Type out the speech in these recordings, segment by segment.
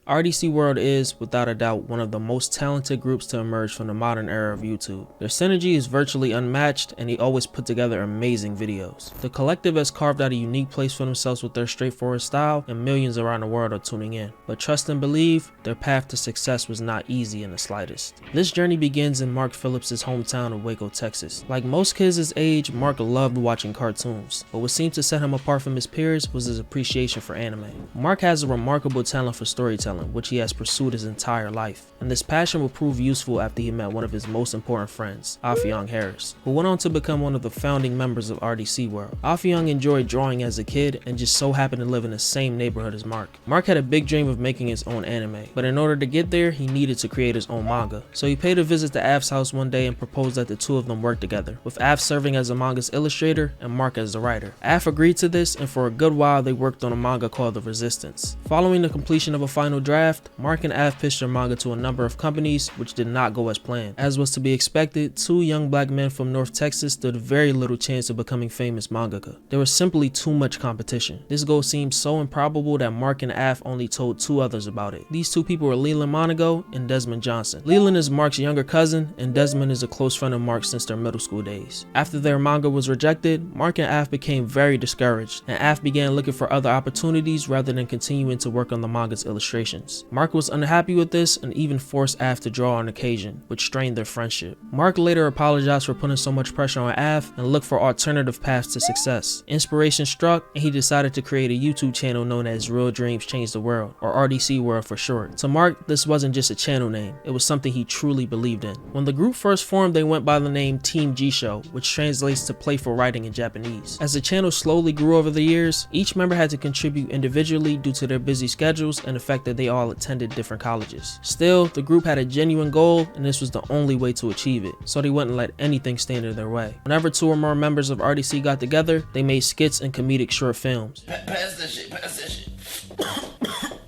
RDCWorld is, without a doubt, one of the most talented groups to emerge from the modern era of YouTube. Their synergy is virtually unmatched, and they always put together amazing videos. The collective has carved out a unique place for themselves with their straightforward style, and millions around the world are tuning in. But trust and believe, their path to success was not easy in the slightest. This journey begins in Mark Phillips' hometown of Waco, Texas. Like most kids his age, Mark loved watching cartoons, but what seemed to set him apart from his peers was his appreciation for anime. Mark has a remarkable talent for storytelling, which he has pursued his entire life, and this passion will prove useful after he met one of his most important friends, Affiong Harris, who went on to become one of the founding members of RDCWorld. Affiong enjoyed drawing as a kid and just so happened to live in the same neighborhood as Mark. Mark had a big dream of making his own anime, but in order to get there, he needed to create his own manga. So he paid a visit to Af's house one day and proposed that the two of them work together, with Af serving as the manga's illustrator and Mark as the writer. Af agreed to this, and for a good while they worked on a manga called The Resistance. Following the completion of a final draft, Mark and Af pitched their manga to a number of companies, which did not go as planned. As was to be expected, two young black men from North Texas stood very little chance of becoming famous mangaka. There was simply too much competition. This goal seemed so improbable that Mark and Af only told two others about it. These two people were Leland Monago and Desmond Johnson. Leland is Mark's younger cousin, and Desmond is a close friend of Mark since their middle school days. After their manga was rejected, Mark and Af became very discouraged, and Af began looking for other opportunities rather than continuing to work on the manga's illustrations. Mark was unhappy with this and even forced Af to draw on occasion, which strained their friendship. Mark later apologized for putting so much pressure on Af and looked for alternative paths to success. Inspiration struck, and he decided to create a YouTube channel known as Real Dreams Change the World, or RDCWorld for short. To Mark, this wasn't just a channel name, it was something he truly believed in. When the group first formed, they went by the name Team G Show, which translates to playful writing in Japanese. As the channel slowly grew over the years, each member had to contribute individually due to their busy schedules and the fact that they all attended different colleges. Still, the group had a genuine goal, and this was the only way to achieve it, so they wouldn't let anything stand in their way. Whenever two or more members of RDC got together, they made skits and comedic short films. Pass that shit, pass that shit.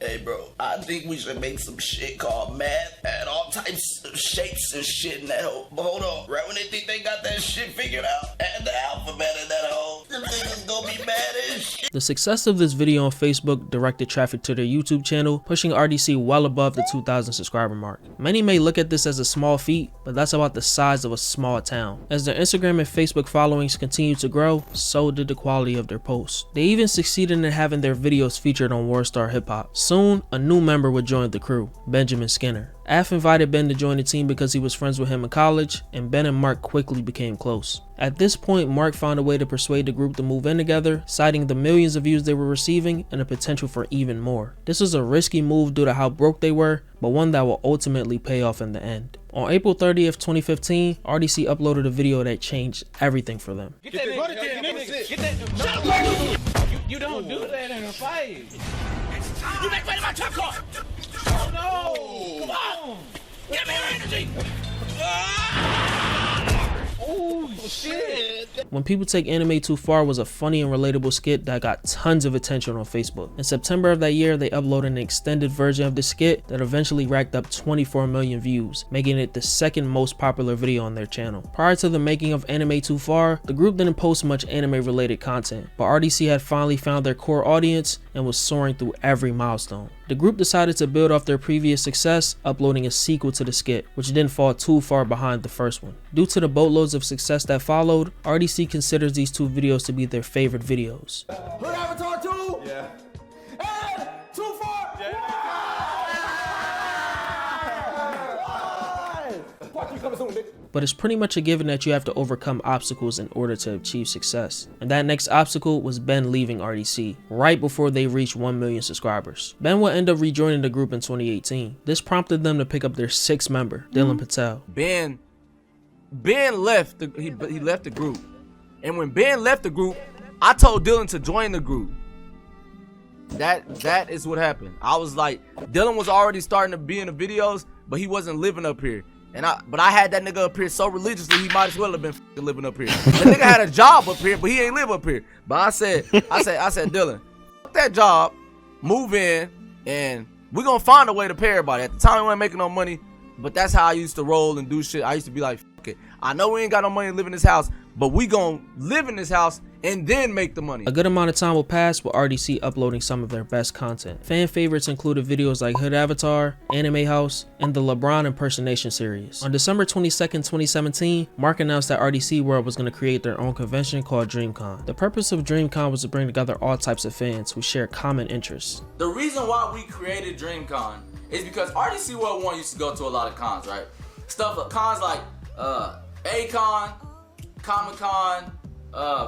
Hey bro, I think we should make some shit called math and all types of shapes and shit in that hole. But hold on, right when they think they got that shit figured out, add the alphabet in that hole, them niggas gonna be mad as shit. The success of this video on Facebook directed traffic to their YouTube channel, pushing RDC well above the 2,000 subscriber mark. Many may look at this as a small feat, but that's about the size of a small town. As their Instagram and Facebook followings continued to grow, so did the quality of their posts. They even succeeded in having their videos featured on Worldstar Hip Hop. Soon, a new member would join the crew, Benjamin Skinner. Af invited Ben to join the team because he was friends with him in college, and Ben and Mark quickly became close. At this point, Mark found a way to persuade the group to move in together, citing the millions of views they were receiving and the potential for even more. This was a risky move due to how broke they were, but one that will ultimately pay off in the end. On April 30th, 2015, RDC uploaded a video that changed everything for them. Get that you don't do that in a fight. You make fun of my truck car. Oh no! Come on! Give me your energy! Oh shit! When People Take Anime Too Far was a funny and relatable skit that got tons of attention on Facebook. In September of that year, they uploaded an extended version of the skit that eventually racked up 24 million views, making it the second most popular video on their channel. Prior to the making of Anime Too Far, the group didn't post much anime related content, but RDC had finally found their core audience and was soaring through every milestone. The group decided to build off their previous success, uploading a sequel to the skit, which didn't fall too far behind the first one. Due to the boatloads of success that followed, RDC considers these two videos to be their favorite videos. Hood Avatar 2? Yeah. And Too Far? Yeah. Part 3 coming soon, bitch. But it's pretty much a given that you have to overcome obstacles in order to achieve success. And that next obstacle was Ben leaving RDC, right before they reached 1 million subscribers. Ben would end up rejoining the group in 2018. This prompted them to pick up their sixth member, Dylan Patel. Ben left, he left the group. And when Ben left the group, I told Dylan to join the group. That is what happened. I was like, Dylan was already starting to be in the videos, but he wasn't living up here. But I had that nigga up here so religiously, he might as well have been living up here. The nigga had a job up here, but he ain't live up here. But I said, Dylan, fuck that job, move in, and we gonna find a way to pay everybody. At the time, we weren't making no money, but that's how I used to roll and do shit. I used to be like, fuck it. I know we ain't got no money to live in this house, but we gonna live in this house and then make the money. A good amount of time will pass with RDC uploading some of their best content. Fan favorites included videos like Hood Avatar, Anime House, and the LeBron impersonation series. On December 22nd, 2017, Mark announced that RDCWorld was going to create their own convention called DreamCon. The purpose of DreamCon was to bring together all types of fans who share common interests. The reason why we created DreamCon is because RDCWorld 1 used to go to a lot of cons, right? Cons like A-Con, Comic-Con,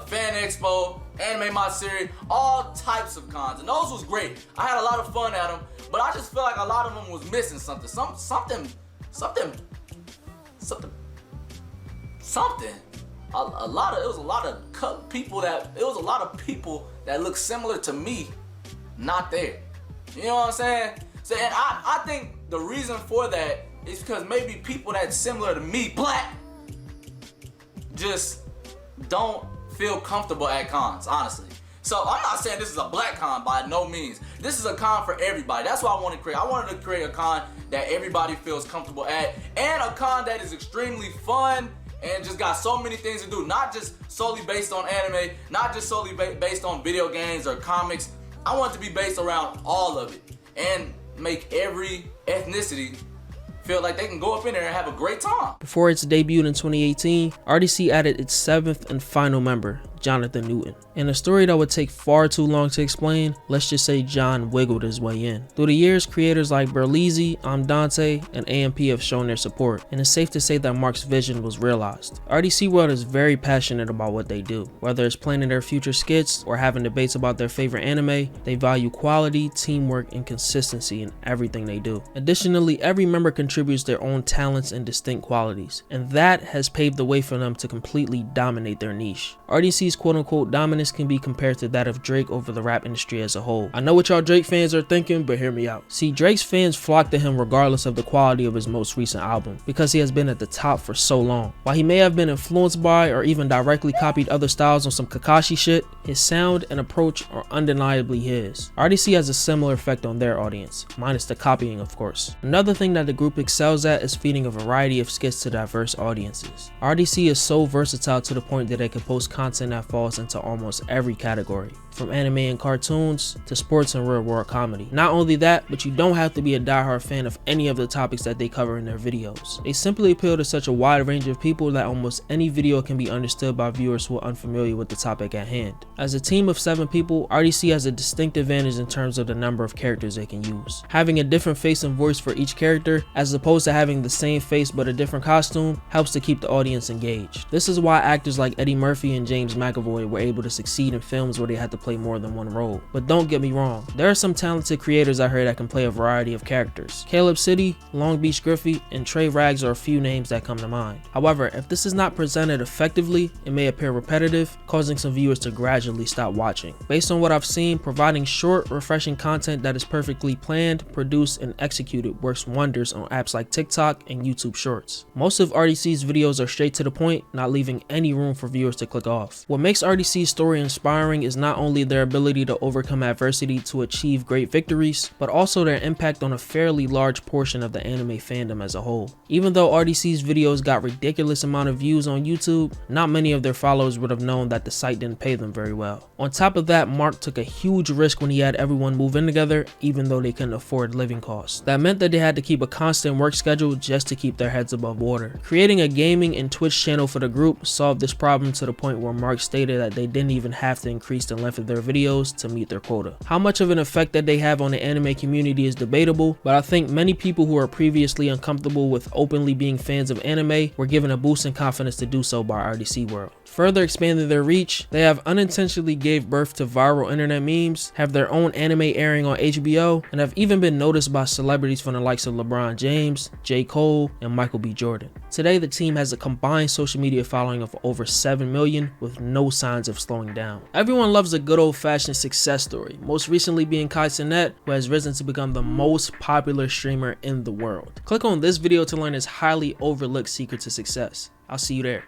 Fan Expo, Anime My Series, all types of cons, and those was great. I had a lot of fun at them, but I just feel like a lot of them was missing something. It was a lot of people that look similar to me, not there. You know what I'm saying? So, and I think the reason for that is because maybe people that's similar to me, black, just don't feel comfortable at cons, honestly. So I'm not saying this is a black con by no means. This is a con for everybody. That's what I want to create. I wanted to create a con that everybody feels comfortable at, and a con that is extremely fun and just got so many things to do. Not just solely based on anime, not just solely based on video games or comics. I want it to be based around all of it and make every ethnicity feel like they can go up in there and have a great time. Before its debut in 2018, RDC added its 7th and final member, Jonathan Newton. In a story that would take far too long to explain, let's just say John wiggled his way in. Through the years, creators like Berleezy, Dante, and AMP have shown their support, and it's safe to say that Mark's vision was realized. RDCWorld is very passionate about what they do. Whether it's planning their future skits or having debates about their favorite anime, they value quality, teamwork, and consistency in everything they do. Additionally, every member contributes their own talents and distinct qualities, and that has paved the way for them to completely dominate their niche. RDC's quote-unquote dominance can be compared to that of Drake over the rap industry as a whole. I know what y'all Drake fans are thinking, but hear me out. See, Drake's fans flock to him regardless of the quality of his most recent album, because he has been at the top for so long. While he may have been influenced by or even directly copied other styles on some Kakashi shit, his sound and approach are undeniably his. RDC has a similar effect on their audience, minus the copying of course. Another thing that the group excels at is feeding a variety of skits to diverse audiences. RDC is so versatile to the point that they can post content that falls into almost every category, from anime and cartoons to sports and real world comedy. Not only that, but you don't have to be a diehard fan of any of the topics that they cover in their videos. They simply appeal to such a wide range of people that almost any video can be understood by viewers who are unfamiliar with the topic at hand. As a team of 7 people, RDC has a distinct advantage in terms of the number of characters they can use. Having a different face and voice for each character, as opposed to having the same face but a different costume, helps to keep the audience engaged. This is why actors like Eddie Murphy and James McAvoy were able to succeed in films where they had to play more than one role. But don't get me wrong, there are some talented creators out here that can play a variety of characters. Caleb City, Long Beach Griffey, and Trey Rags are a few names that come to mind. However, if this is not presented effectively, it may appear repetitive, causing some viewers to gradually stop watching. Based on what I've seen, providing short, refreshing content that is perfectly planned, produced, and executed works wonders on apps like TikTok and YouTube Shorts. Most of RDC's videos are straight to the point, not leaving any room for viewers to click off. What makes RDC's story inspiring is not only their ability to overcome adversity to achieve great victories, but also their impact on a fairly large portion of the anime fandom as a whole. Even though RDC's videos got ridiculous amount of views on YouTube, not many of their followers would have known that the site didn't pay them very well. On top of that, Mark took a huge risk when he had everyone move in together, even though they couldn't afford living costs. That meant that they had to keep a constant work schedule just to keep their heads above water. Creating a gaming and Twitch channel for the group solved this problem to the point where Mark stated that they didn't even have to increase the length of their videos to meet their quota. How much of an effect that they have on the anime community is debatable, but I think many people who are previously uncomfortable with openly being fans of anime were given a boost in confidence to do so by RDCWorld. Further expanding their reach, they have unintentionally gave birth to viral internet memes, have their own anime airing on HBO, and have even been noticed by celebrities from the likes of LeBron James, J. Cole, and Michael B. Jordan. Today, the team has a combined social media following of over 7 million with no signs of slowing down. Everyone loves a good old-fashioned success story, most recently being Kai Cenat, who has risen to become the most popular streamer in the world. Click on this video to learn his highly overlooked secret to success. I'll see you there.